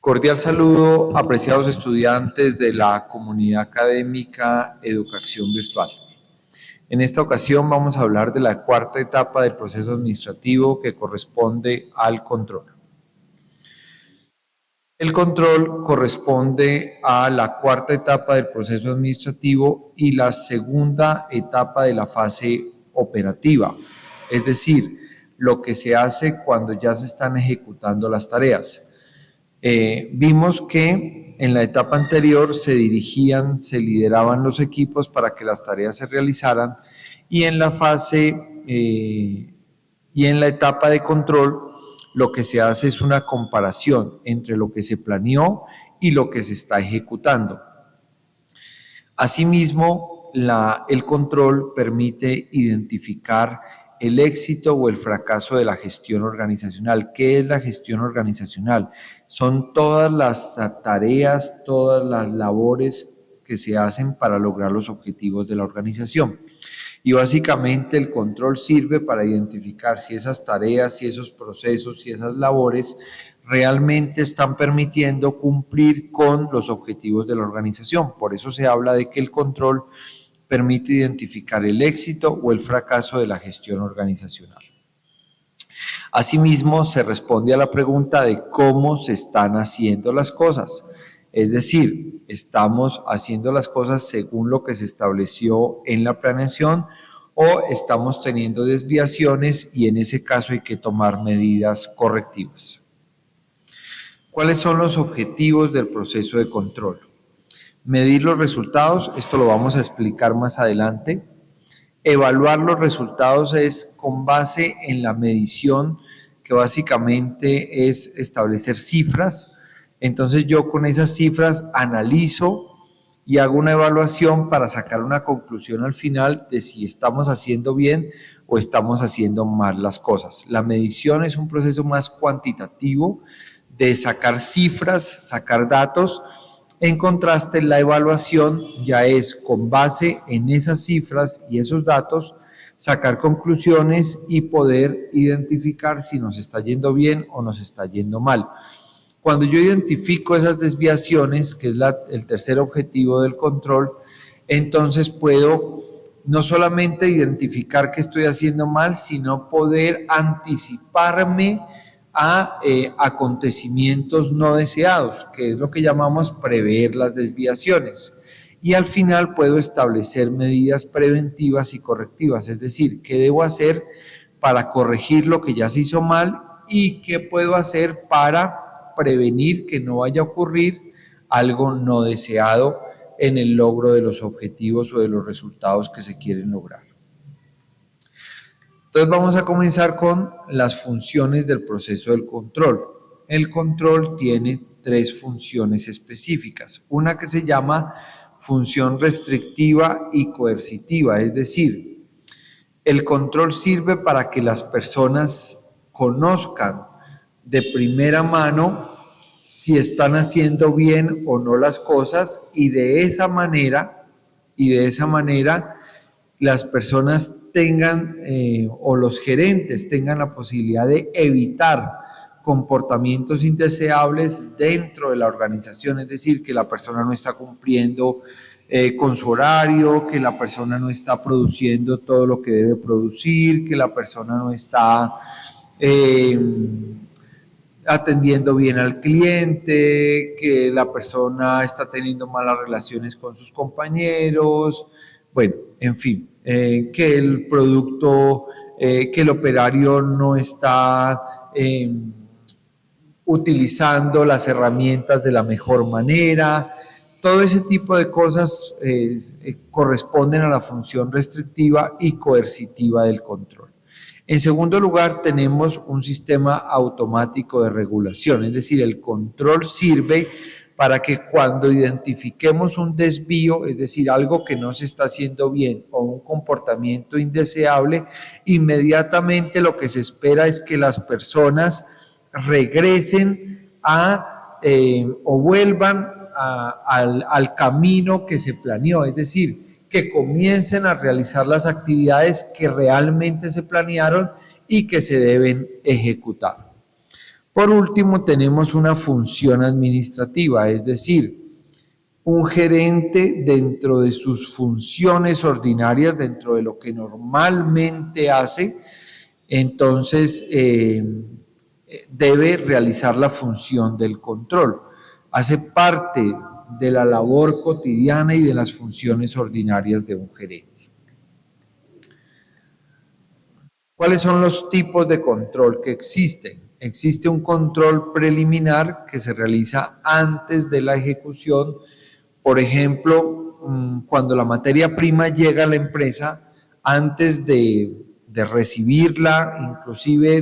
Cordial saludo, apreciados estudiantes de la comunidad académica Educación Virtual. En esta ocasión vamos a hablar de la cuarta etapa del proceso administrativo que corresponde al control. El control corresponde a la cuarta etapa del proceso administrativo y la segunda etapa de la fase operativa, es decir, lo que se hace cuando ya se están ejecutando las tareas. Vimos que en la etapa anterior se lideraban los equipos para que las tareas se realizaran y en la etapa de control lo que se hace es una comparación entre lo que se planeó y lo que se está ejecutando. Asimismo, el control permite identificar el éxito o el fracaso de la gestión organizacional. ¿Qué es la gestión organizacional? Son todas las tareas, todas las labores que se hacen para lograr los objetivos de la organización. Y básicamente el control sirve para identificar si esas tareas, si esos procesos, si esas labores realmente están permitiendo cumplir con los objetivos de la organización. Por eso se habla de que el control permite identificar el éxito o el fracaso de la gestión organizacional. Asimismo, se responde a la pregunta de cómo se están haciendo las cosas. Es decir, ¿estamos haciendo las cosas según lo que se estableció en la planeación o estamos teniendo desviaciones y en ese caso hay que tomar medidas correctivas? ¿Cuáles son los objetivos del proceso de control? Medir los resultados, esto lo vamos a explicar más adelante. Evaluar los resultados es con base en la medición, que básicamente es establecer cifras. Entonces yo con esas cifras analizo y hago una evaluación para sacar una conclusión al final de si estamos haciendo bien o estamos haciendo mal las cosas. La medición es un proceso más cuantitativo de sacar cifras, sacar datos. En contraste, la evaluación ya es con base en esas cifras y esos datos, sacar conclusiones y poder identificar si nos está yendo bien o nos está yendo mal. Cuando yo identifico esas desviaciones, que es el tercer objetivo del control, entonces puedo no solamente identificar qué estoy haciendo mal, sino poder anticiparme a acontecimientos no deseados, que es lo que llamamos prever las desviaciones. Y al final puedo establecer medidas preventivas y correctivas, es decir, qué debo hacer para corregir lo que ya se hizo mal y qué puedo hacer para prevenir que no vaya a ocurrir algo no deseado en el logro de los objetivos o de los resultados que se quieren lograr. Entonces vamos a comenzar con las funciones del proceso del control. El control tiene tres funciones específicas. Una que se llama función restrictiva y coercitiva, es decir, el control sirve para que las personas conozcan de primera mano si están haciendo bien o no las cosas y de esa manera las personas tengan o los gerentes tengan la posibilidad de evitar comportamientos indeseables dentro de la organización, es decir, que la persona no está cumpliendo con su horario, que la persona no está produciendo todo lo que debe producir, que la persona no está atendiendo bien al cliente, que la persona está teniendo malas relaciones con sus compañeros, bueno, en fin, que el producto, que el operario no está utilizando las herramientas de la mejor manera. Todo ese tipo de cosas corresponden a la función restrictiva y coercitiva del control. En segundo lugar, tenemos un sistema automático de regulación, es decir, el control sirve para que cuando identifiquemos un desvío, es decir, algo que no se está haciendo bien o un comportamiento indeseable, inmediatamente lo que se espera es que las personas regresen o vuelvan al camino que se planeó, es decir, que comiencen a realizar las actividades que realmente se planearon y que se deben ejecutar. Por último, tenemos una función administrativa, es decir, un gerente dentro de sus funciones ordinarias, dentro de lo que normalmente hace, entonces debe realizar la función del control. Hace parte de la labor cotidiana y de las funciones ordinarias de un gerente. ¿Cuáles son los tipos de control que existen? Existe un control preliminar que se realiza antes de la ejecución. Por ejemplo, cuando la materia prima llega a la empresa, antes de recibirla, inclusive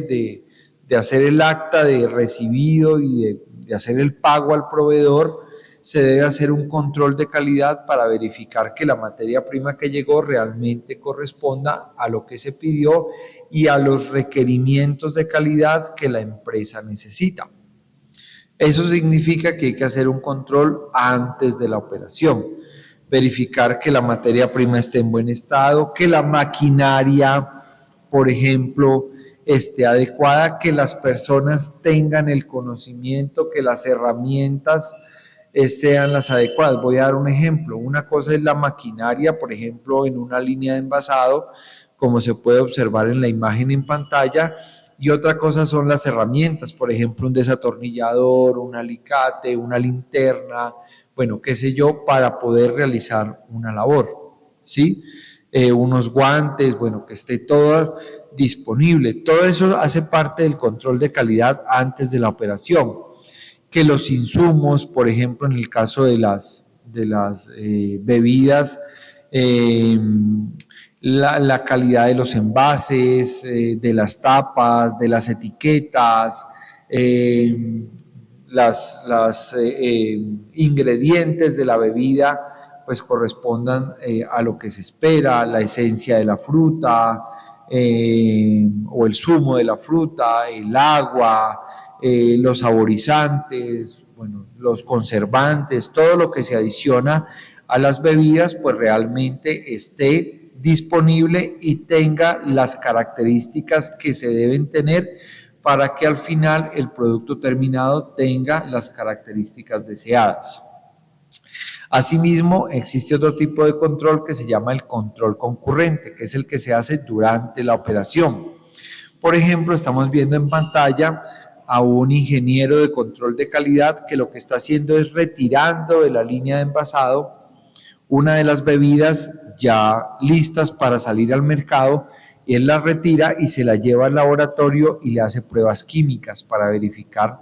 de hacer el acta de recibido y de hacer el pago al proveedor, se debe hacer un control de calidad para verificar que la materia prima que llegó realmente corresponda a lo que se pidió y a los requerimientos de calidad que la empresa necesita. Eso significa que hay que hacer un control antes de la operación, verificar que la materia prima esté en buen estado, que la maquinaria, por ejemplo, esté adecuada, que las personas tengan el conocimiento, que las herramientas sean las adecuadas. Voy a dar un ejemplo. Una cosa es la maquinaria, por ejemplo, en una línea de envasado, como se puede observar en la imagen en pantalla, y otra cosa son las herramientas, por ejemplo, un desatornillador, un alicate, una linterna, bueno, qué sé yo, para poder realizar una labor, ¿sí? Unos guantes, bueno, que esté todo disponible. Todo eso hace parte del control de calidad antes de la operación. Que los insumos, por ejemplo, en el caso de las bebidas, eh, la calidad de los envases, de las tapas, de las etiquetas, las ingredientes de la bebida, pues correspondan a lo que se espera, la esencia de la fruta o el zumo de la fruta, el agua, los saborizantes, bueno, los conservantes, todo lo que se adiciona a las bebidas, pues realmente esté disponible y tenga las características que se deben tener para que al final el producto terminado tenga las características deseadas. Asimismo, existe otro tipo de control que se llama el control concurrente, que es el que se hace durante la operación. Por ejemplo, estamos viendo en pantalla a un ingeniero de control de calidad que lo que está haciendo es retirando de la línea de envasado una de las bebidas ya listas para salir al mercado. Él la retira y se la lleva al laboratorio y le hace pruebas químicas para verificar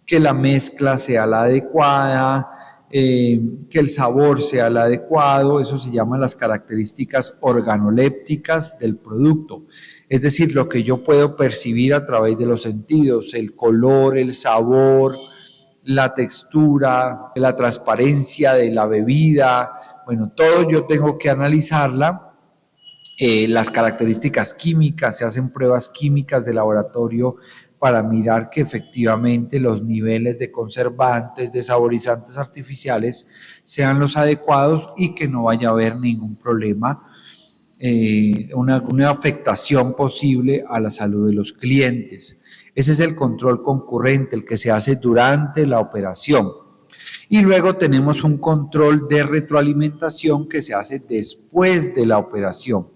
que la mezcla sea la adecuada, que el sabor sea el adecuado. Eso se llama las características organolépticas del producto. Es decir, lo que yo puedo percibir a través de los sentidos, el color, el sabor, la textura, la transparencia de la bebida. Bueno, todo yo tengo que analizarla. Las características químicas, se hacen pruebas químicas de laboratorio para mirar que efectivamente los niveles de conservantes, de saborizantes artificiales sean los adecuados y que no vaya a haber ningún problema, una afectación posible a la salud de los clientes. Ese es el control concurrente, el que se hace durante la operación. Y luego tenemos un control de retroalimentación que se hace después de la operación,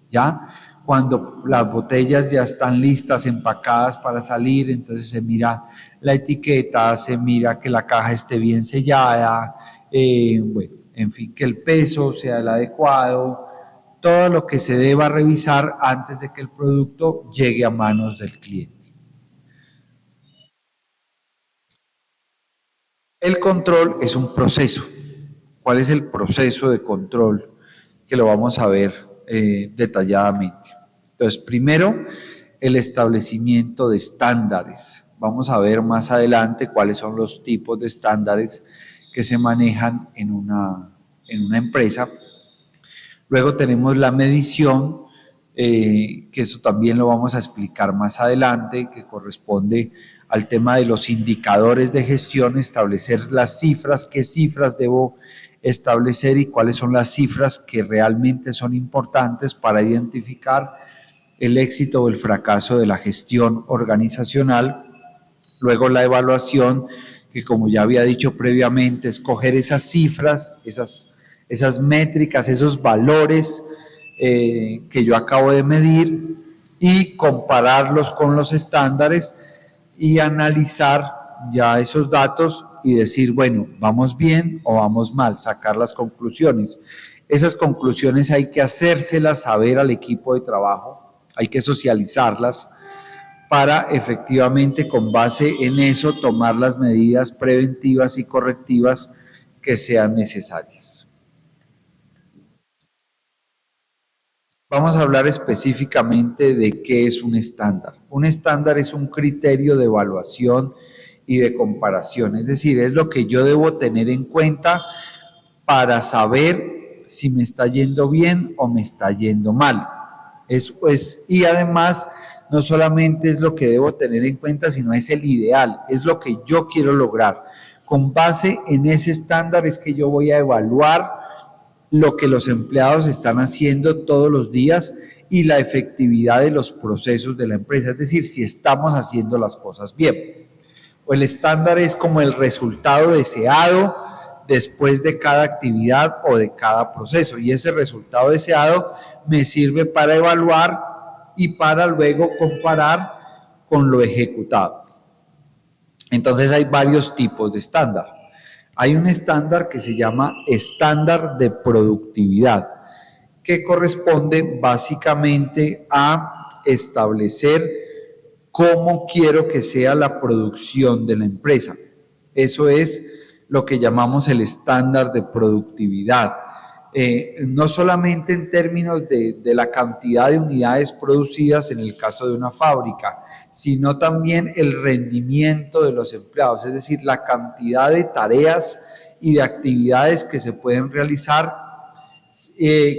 ¿ya? Cuando las botellas ya están listas, empacadas para salir, entonces se mira la etiqueta, se mira que la caja esté bien sellada, bueno, en fin, que el peso sea el adecuado, todo lo que se deba revisar antes de que el producto llegue a manos del cliente. El control es un proceso. ¿Cuál es el proceso de control? Que lo vamos a ver detalladamente. Entonces, primero, el establecimiento de estándares. Vamos a ver más adelante cuáles son los tipos de estándares que se manejan en una empresa. Luego tenemos la medición, que eso también lo vamos a explicar más adelante, que corresponde al tema de los indicadores de gestión, establecer las cifras, qué cifras debo establecer y cuáles son las cifras que realmente son importantes para identificar el éxito o el fracaso de la gestión organizacional. Luego la evaluación, que como ya había dicho previamente, es coger esas cifras, esas métricas, esos valores que yo acabo de medir y compararlos con los estándares y analizar ya esos datos y decir, bueno, ¿vamos bien o vamos mal? Sacar las conclusiones. Esas conclusiones hay que hacérselas saber al equipo de trabajo, hay que socializarlas para efectivamente con base en eso tomar las medidas preventivas y correctivas que sean necesarias. Vamos a hablar específicamente de qué es un estándar. Un estándar es un criterio de evaluación y de comparación, es decir, es lo que yo debo tener en cuenta para saber si me está yendo bien o me está yendo mal. Y además, no solamente es lo que debo tener en cuenta, sino es el ideal, es lo que yo quiero lograr. Con base en ese estándar es que yo voy a evaluar lo que los empleados están haciendo todos los días y la efectividad de los procesos de la empresa, es decir, si estamos haciendo las cosas bien. O el estándar es como el resultado deseado después de cada actividad o de cada proceso, y ese resultado deseado me sirve para evaluar y para luego comparar con lo ejecutado. Entonces hay varios tipos de estándar. Hay un estándar que se llama estándar de productividad, que corresponde básicamente a establecer cómo quiero que sea la producción de la empresa. Eso es lo que llamamos el estándar de productividad. No solamente en términos de la cantidad de unidades producidas en el caso de una fábrica, sino también el rendimiento de los empleados, es decir, la cantidad de tareas y de actividades que se pueden realizar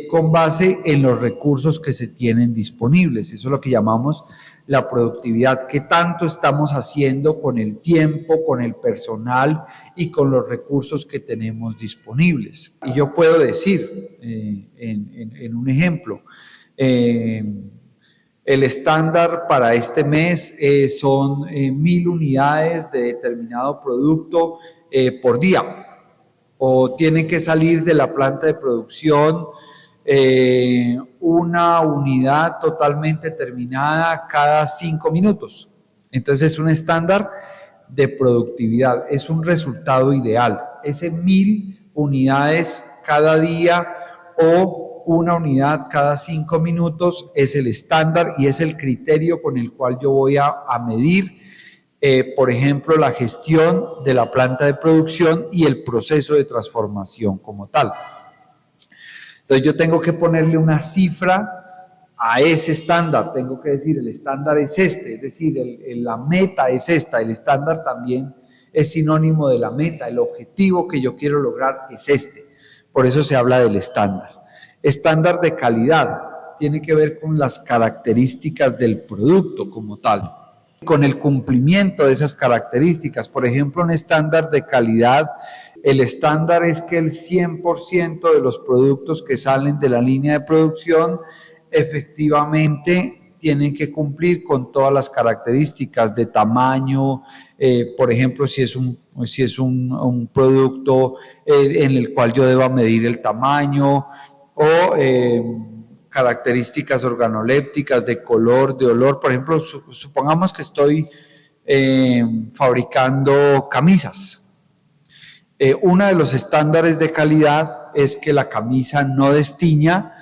con base en los recursos que se tienen disponibles. Eso es lo que llamamos la productividad. ¿Qué tanto estamos haciendo con el tiempo, con el personal y con los recursos que tenemos disponibles? Y yo puedo decir, en un ejemplo, el estándar para este mes son 1000 unidades de determinado producto por día, o tienen que salir de la planta de producción una unidad totalmente terminada cada 5 minutos. Entonces es un estándar de productividad, es un resultado ideal. Ese 1000 unidades cada día o una unidad cada 5 minutos es el estándar y es el criterio con el cual yo voy a medir por ejemplo, la gestión de la planta de producción y el proceso de transformación como tal. Entonces yo tengo que ponerle una cifra a ese estándar, tengo que decir el estándar es este, es decir, la meta es esta, el estándar también es sinónimo de la meta, el objetivo que yo quiero lograr es este, por eso se habla del estándar. Estándar de calidad tiene que ver con las características del producto como tal, con el cumplimiento de esas características. Por ejemplo, un estándar de calidad, el estándar es que el 100% de los productos que salen de la línea de producción efectivamente tienen que cumplir con todas las características de tamaño, por ejemplo, si es un producto en el cual yo deba medir el tamaño o características organolépticas, de color, de olor. Por ejemplo, supongamos que estoy fabricando camisas. Uno de los estándares de calidad es que la camisa no destiña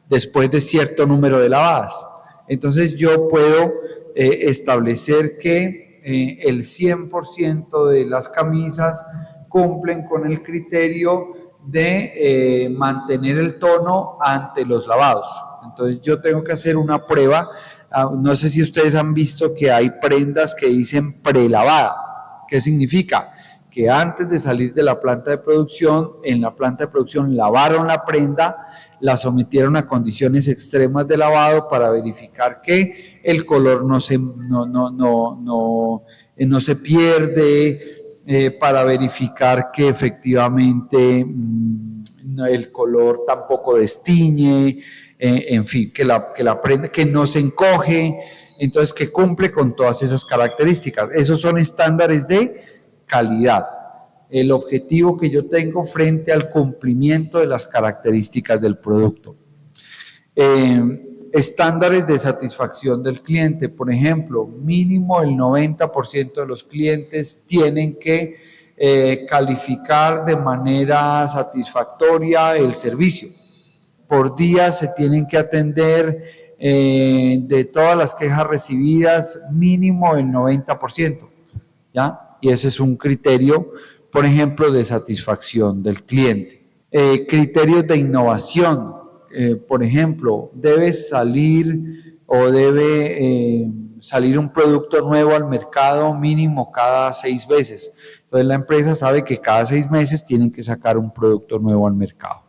después de cierto número de lavadas. Entonces yo puedo establecer que el 100% de las camisas cumplen con el criterio de mantener el tono ante los lavados. Entonces yo tengo que hacer una prueba. No sé si ustedes han visto que hay prendas que dicen prelavada. ¿Qué significa? Que antes de salir de la planta de producción, en la planta de producción lavaron la prenda, la sometieron a condiciones extremas de lavado para verificar que el color no se pierde, para verificar que efectivamente el color tampoco destiñe, en fin, que la prenda, que no se encoge, entonces que cumple con todas esas características. Esos son estándares de calidad. El objetivo que yo tengo frente al cumplimiento de las características del producto. Estándares de satisfacción del cliente, por ejemplo, mínimo el 90% de los clientes tienen que calificar de manera satisfactoria el servicio. Por día se tienen que atender de todas las quejas recibidas mínimo el 90%, ¿ya? Y ese es un criterio, por ejemplo, de satisfacción del cliente. Criterios de innovación, por ejemplo, debe salir un producto nuevo al mercado mínimo cada 6 meses. Entonces la empresa sabe que cada 6 meses tienen que sacar un producto nuevo al mercado.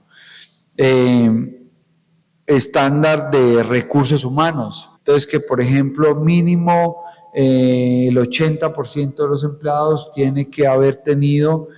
Estándar de recursos humanos. Entonces que, por ejemplo, mínimo el 80% de los empleados tiene que haber tenido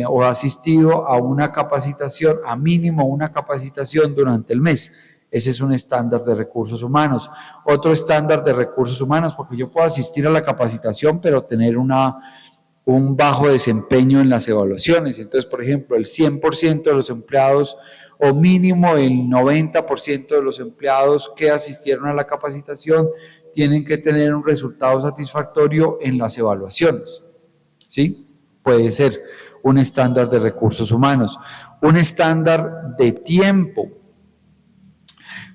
o asistido a una capacitación, a mínimo una capacitación durante el mes. Ese es un estándar de recursos humanos. Otro estándar de recursos humanos, porque yo puedo asistir a la capacitación, pero tener un bajo desempeño en las evaluaciones. Entonces, por ejemplo, el 100% de los empleados o mínimo el 90% de los empleados que asistieron a la capacitación tienen que tener un resultado satisfactorio en las evaluaciones, ¿sí? Puede ser un estándar de recursos humanos. Un estándar de tiempo.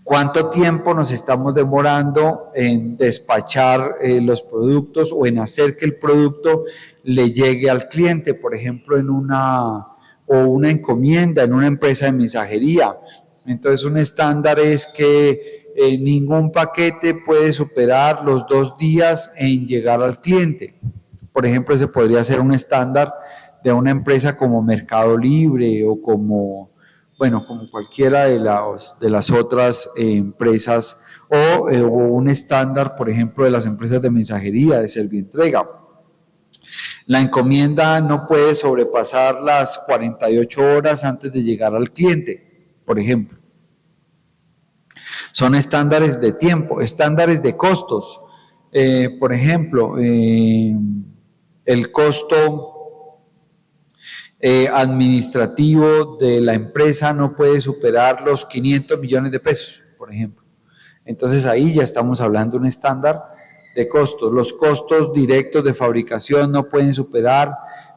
¿Cuánto tiempo nos estamos demorando en despachar los productos o en hacer que el producto le llegue al cliente? Por ejemplo, en una encomienda, en una empresa de mensajería. Entonces, un estándar es que ningún paquete puede superar los 2 días en llegar al cliente. Por ejemplo, ese podría ser un estándar de una empresa como Mercado Libre o como cualquiera de las otras empresas o un estándar, por ejemplo, de las empresas de mensajería, de Servientrega. La encomienda no puede sobrepasar las 48 horas antes de llegar al cliente, por ejemplo. Son estándares de tiempo, estándares de costos. Por ejemplo, el costo administrativo de la empresa no puede superar los 500 millones de pesos, por ejemplo. Entonces ahí ya estamos hablando de un estándar de costos. Los costos directos de fabricación no pueden superar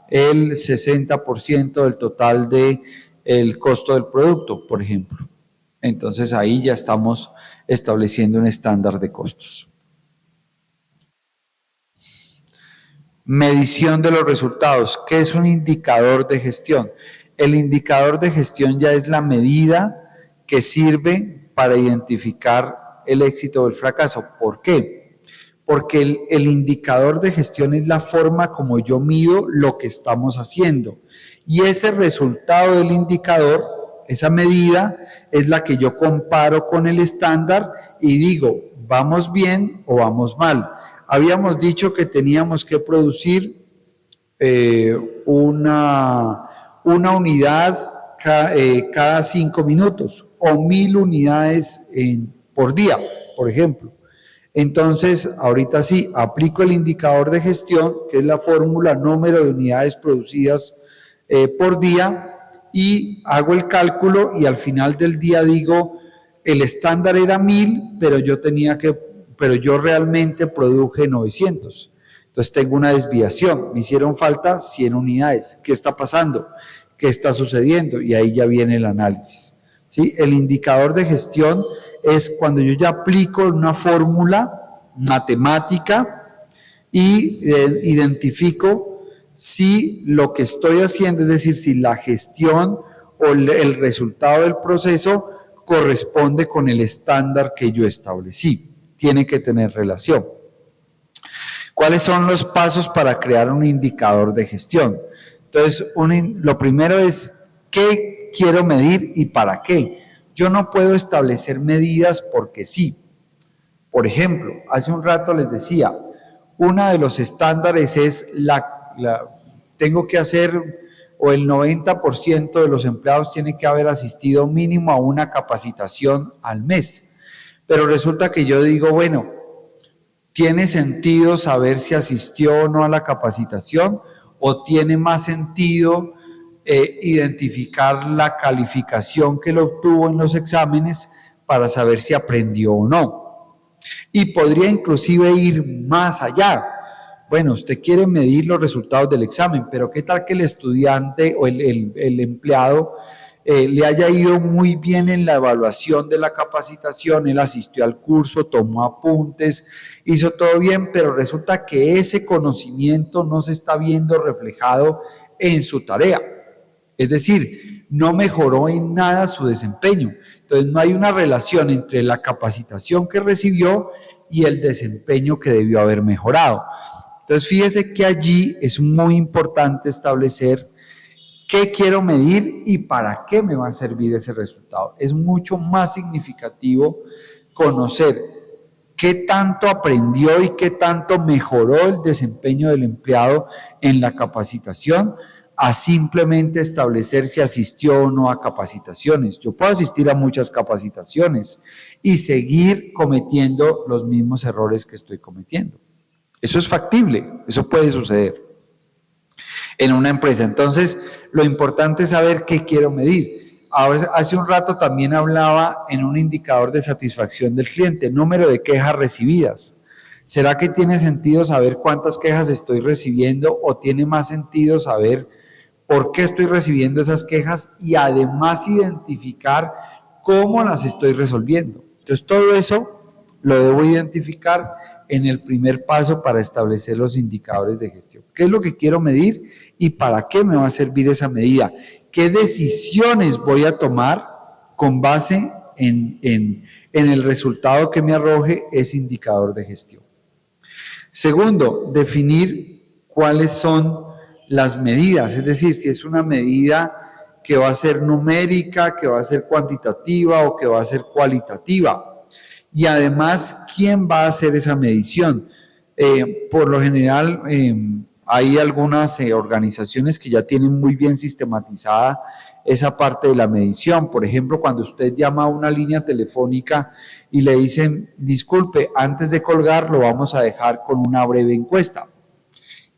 el 60% del total del costo del producto, por ejemplo. Entonces ahí ya estamos estableciendo un estándar de costos. Medición de los resultados. ¿Qué es un indicador de gestión? El indicador de gestión ya es la medida que sirve para identificar el éxito o el fracaso. ¿Por qué? Porque el indicador de gestión es la forma como yo mido lo que estamos haciendo. Y ese resultado del indicador, esa medida, es la que yo comparo con el estándar y digo, ¿vamos bien o vamos mal? Habíamos dicho que teníamos que producir una unidad cada 5 minutos o 1000 unidades por día, por ejemplo. Entonces, ahorita sí, aplico el indicador de gestión, que es la fórmula número de unidades producidas por día, y hago el cálculo y al final del día digo, el estándar era 1000, pero yo realmente produje 900. Entonces tengo una desviación, me hicieron falta 100 unidades. ¿Qué está pasando? ¿Qué está sucediendo? Y ahí ya viene el análisis. ¿Sí? El indicador de gestión es cuando yo ya aplico una fórmula matemática y identifico si lo que estoy haciendo, es decir, si la gestión o el resultado del proceso corresponde con el estándar que yo establecí. Tiene que tener relación. ¿Cuáles son los pasos para crear un indicador de gestión? Entonces, lo primero es qué quiero medir y para qué. Yo no puedo establecer medidas porque sí. Por ejemplo, hace un rato les decía, uno de los estándares es tengo que hacer, o el 90% de los empleados tiene que haber asistido mínimo a una capacitación al mes. Pero resulta que yo digo, bueno, ¿Tiene sentido saber si asistió o no a la capacitación? ¿O tiene más sentido identificar la calificación que lo obtuvo en los exámenes para saber si aprendió o no? Y podría inclusive ir más allá. Bueno, usted quiere medir los resultados del examen, pero ¿qué tal que el estudiante o el empleado le haya ido muy bien en la evaluación de la capacitación, él asistió al curso, tomó apuntes, hizo todo bien, pero resulta que ese conocimiento no se está viendo reflejado en su tarea? Es decir, no mejoró en nada su desempeño. Entonces, no hay una relación entre la capacitación que recibió y el desempeño que debió haber mejorado. Entonces, fíjese que allí es muy importante establecer qué quiero medir y para qué me va a servir ese resultado. Es mucho más significativo conocer qué tanto aprendió y qué tanto mejoró el desempeño del empleado en la capacitación, a simplemente establecer si asistió o no a capacitaciones. Yo puedo asistir a muchas capacitaciones y seguir cometiendo los mismos errores que estoy cometiendo. Eso es factible, eso puede suceder en una empresa. Entonces, lo importante es saber qué quiero medir. Ahora, hace un rato también hablaba en un indicador de satisfacción del cliente, número de quejas recibidas. ¿Será que tiene sentido saber cuántas quejas estoy recibiendo o tiene más sentido saber por qué estoy recibiendo esas quejas y además identificar cómo las estoy resolviendo? Entonces, todo eso lo debo identificar en el primer paso para establecer los indicadores de gestión. ¿Qué es lo que quiero medir y para qué me va a servir esa medida? ¿Qué decisiones voy a tomar con base en el resultado que me arroje ese indicador de gestión? Segundo, definir cuáles son las medidas, es decir, si es una medida que va a ser numérica, que va a ser cuantitativa o que va a ser cualitativa. Y además, ¿quién va a hacer esa medición? Por lo general, hay algunas organizaciones que ya tienen muy bien sistematizada esa parte de la medición. Por ejemplo, cuando usted llama a una línea telefónica y le dicen, disculpe, antes de colgar lo vamos a dejar con una breve encuesta.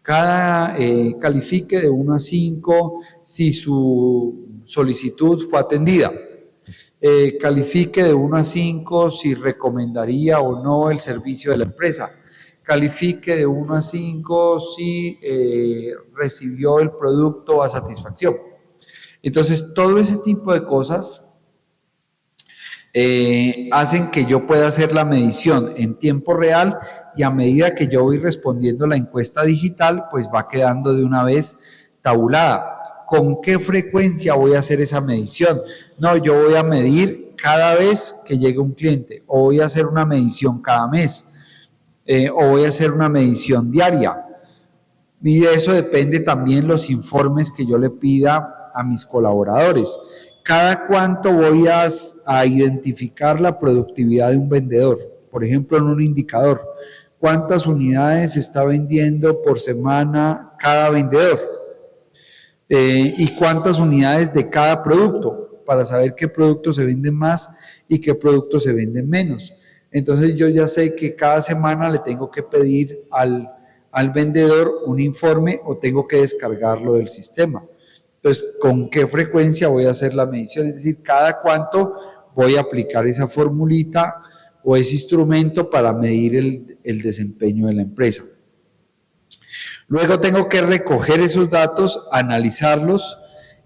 Califique de 1 a 5 si su solicitud fue atendida. Califique de 1 a 5 si recomendaría o no el servicio de la empresa. Califique de 1 a 5 si recibió el producto a satisfacción. Entonces, todo ese tipo de cosas hacen que yo pueda hacer la medición en tiempo real y a medida que yo voy respondiendo la encuesta digital, pues va quedando de una vez tabulada. ¿Con qué frecuencia voy a hacer esa medición? No, yo voy a medir cada vez que llegue un cliente, o voy a hacer una medición cada mes, o voy a hacer una medición diaria. Y de eso depende también los informes que yo le pida a mis colaboradores. ¿Cada cuánto voy a identificar la productividad de un vendedor? Por ejemplo, en un indicador. ¿Cuántas unidades está vendiendo por semana cada vendedor? Y cuántas unidades de cada producto, para saber qué productos se venden más y qué productos se venden menos. Entonces yo ya sé que cada semana le tengo que pedir al vendedor un informe o tengo que descargarlo del sistema. Entonces, ¿con qué frecuencia voy a hacer la medición? Es decir, cada cuánto voy a aplicar esa formulita o ese instrumento para medir el desempeño de la empresa. Luego tengo que recoger esos datos, analizarlos.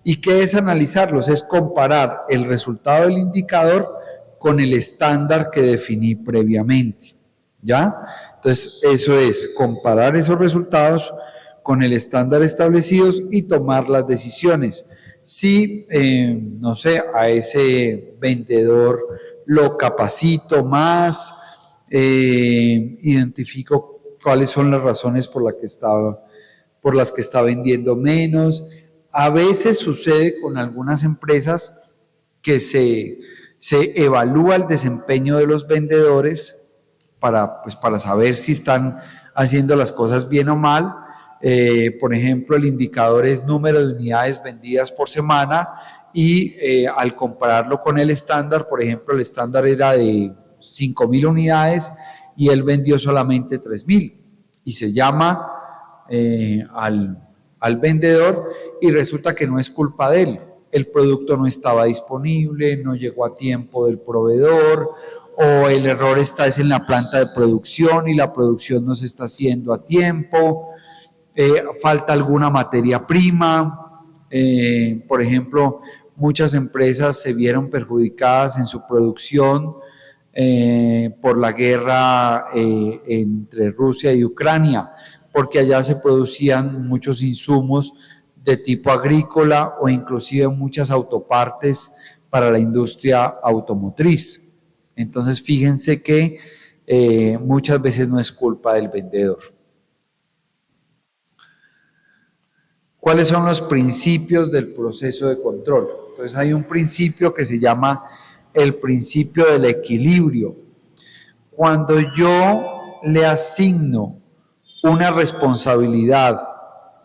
¿Y qué es analizarlos? Es comparar el resultado del indicador con el estándar que definí previamente. ¿Ya? Entonces, eso es comparar esos resultados con el estándar establecidos y tomar las decisiones. Si, no sé, a ese vendedor lo capacito más, identifico cuáles son las razones por las que está vendiendo menos. A veces sucede con algunas empresas que se evalúa el desempeño de los vendedores para saber si están haciendo las cosas bien o mal. Por ejemplo, el indicador es número de unidades vendidas por semana y al compararlo con el estándar, por ejemplo, el estándar era de 5,000 unidades y él vendió solamente 3.000 y se llama al vendedor y resulta que no es culpa de él. El producto no estaba disponible, no llegó a tiempo del proveedor, o el error está en la planta de producción y la producción no se está haciendo a tiempo, falta alguna materia prima, por ejemplo, muchas empresas se vieron perjudicadas en su producción por la guerra entre Rusia y Ucrania, porque allá se producían muchos insumos de tipo agrícola o inclusive muchas autopartes para la industria automotriz. Entonces, fíjense que muchas veces no es culpa del vendedor. ¿Cuáles son los principios del proceso de control? Entonces, hay un principio que se llama el principio del equilibrio. Cuando yo le asigno una responsabilidad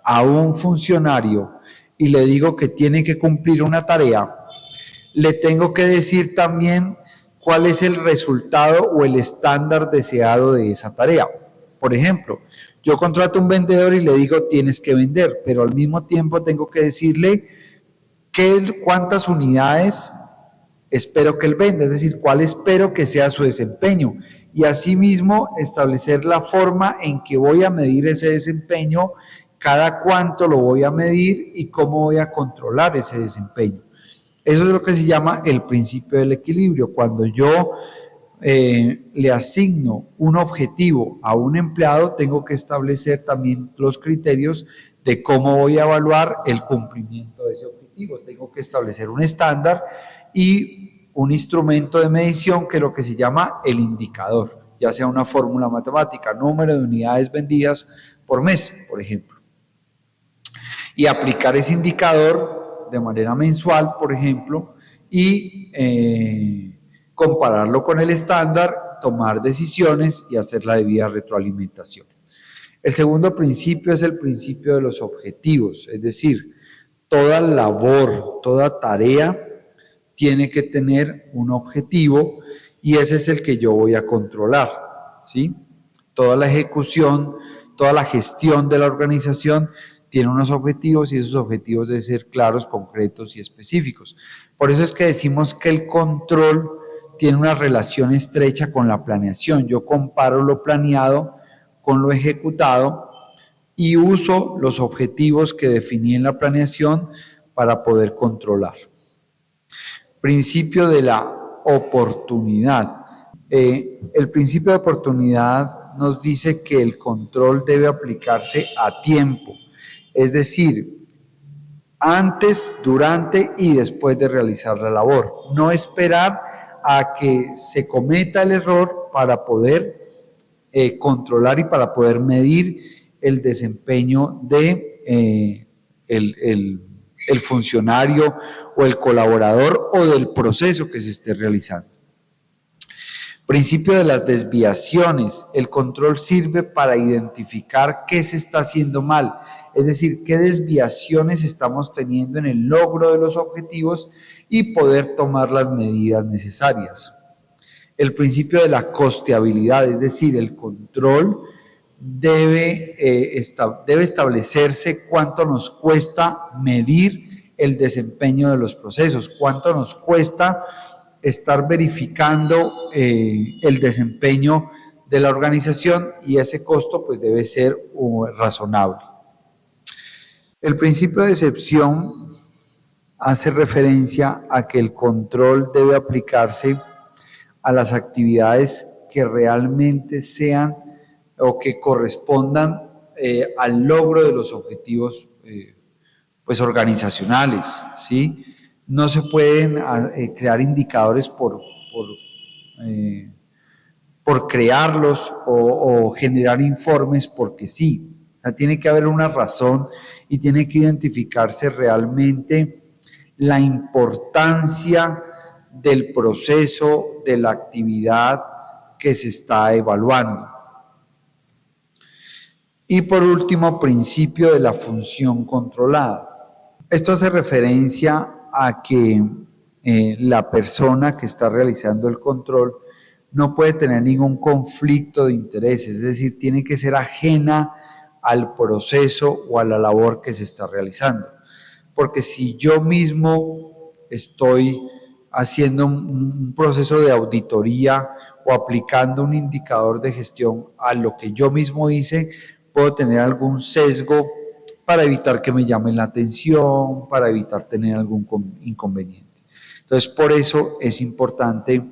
a un funcionario y le digo que tiene que cumplir una tarea, le tengo que decir también cuál es el resultado o el estándar deseado de esa tarea. Por ejemplo, yo contrato a un vendedor y le digo tienes que vender, pero al mismo tiempo tengo que decirle cuántas unidades espero que él venda, es decir, cuál espero que sea su desempeño. Y asimismo establecer la forma en que voy a medir ese desempeño, cada cuánto lo voy a medir y cómo voy a controlar ese desempeño. Eso es lo que se llama el principio del equilibrio. Cuando yo le asigno un objetivo a un empleado, tengo que establecer también los criterios de cómo voy a evaluar el cumplimiento de ese objetivo. Tengo que establecer un estándar y un instrumento de medición que es lo que se llama el indicador, ya sea una fórmula matemática, número de unidades vendidas por mes, por ejemplo. Y aplicar ese indicador de manera mensual, por ejemplo, y compararlo con el estándar, tomar decisiones y hacer la debida retroalimentación. El segundo principio es el principio de los objetivos, es decir, toda labor, toda tarea tiene que tener un objetivo y ese es el que yo voy a controlar, ¿sí? Toda la ejecución, toda la gestión de la organización tiene unos objetivos y esos objetivos deben ser claros, concretos y específicos. Por eso es que decimos que el control tiene una relación estrecha con la planeación. Yo comparo lo planeado con lo ejecutado y uso los objetivos que definí en la planeación para poder controlar. Principio de la oportunidad. El principio de oportunidad nos dice que el control debe aplicarse a tiempo, es decir, antes, durante y después de realizar la labor. No esperar a que se cometa el error para poder controlar y para poder medir el desempeño de el funcionario o el colaborador o del proceso que se esté realizando. Principio de las desviaciones. El control sirve para identificar qué se está haciendo mal, es decir, qué desviaciones estamos teniendo en el logro de los objetivos y poder tomar las medidas necesarias. El principio de la costeabilidad, es decir, el control debe establecerse cuánto nos cuesta medir el desempeño de los procesos, cuánto nos cuesta estar verificando el desempeño de la organización y ese costo pues debe ser razonable. El principio de excepción hace referencia a que el control debe aplicarse a las actividades que realmente sean o que correspondan al logro de los objetivos pues organizacionales, ¿sí? No se pueden crear indicadores por crearlos o generar informes porque sí. O sea, tiene que haber una razón y tiene que identificarse realmente la importancia del proceso, de la actividad que se está evaluando. Y por último, principio de la función controlada. Esto hace referencia a que la persona que está realizando el control no puede tener ningún conflicto de intereses, es decir, tiene que ser ajena al proceso o a la labor que se está realizando. Porque si yo mismo estoy haciendo un proceso de auditoría o aplicando un indicador de gestión a lo que yo mismo hice, puedo tener algún sesgo para evitar que me llamen la atención, para evitar tener algún inconveniente. Entonces, por eso es importante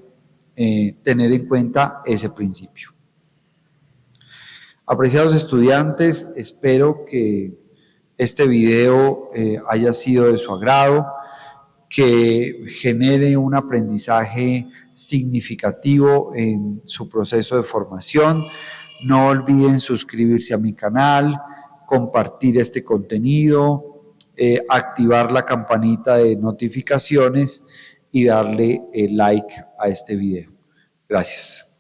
tener en cuenta ese principio. Apreciados estudiantes, espero que este video haya sido de su agrado, que genere un aprendizaje significativo en su proceso de formación. No olviden suscribirse a mi canal, compartir este contenido, activar la campanita de notificaciones y darle like a este video. Gracias.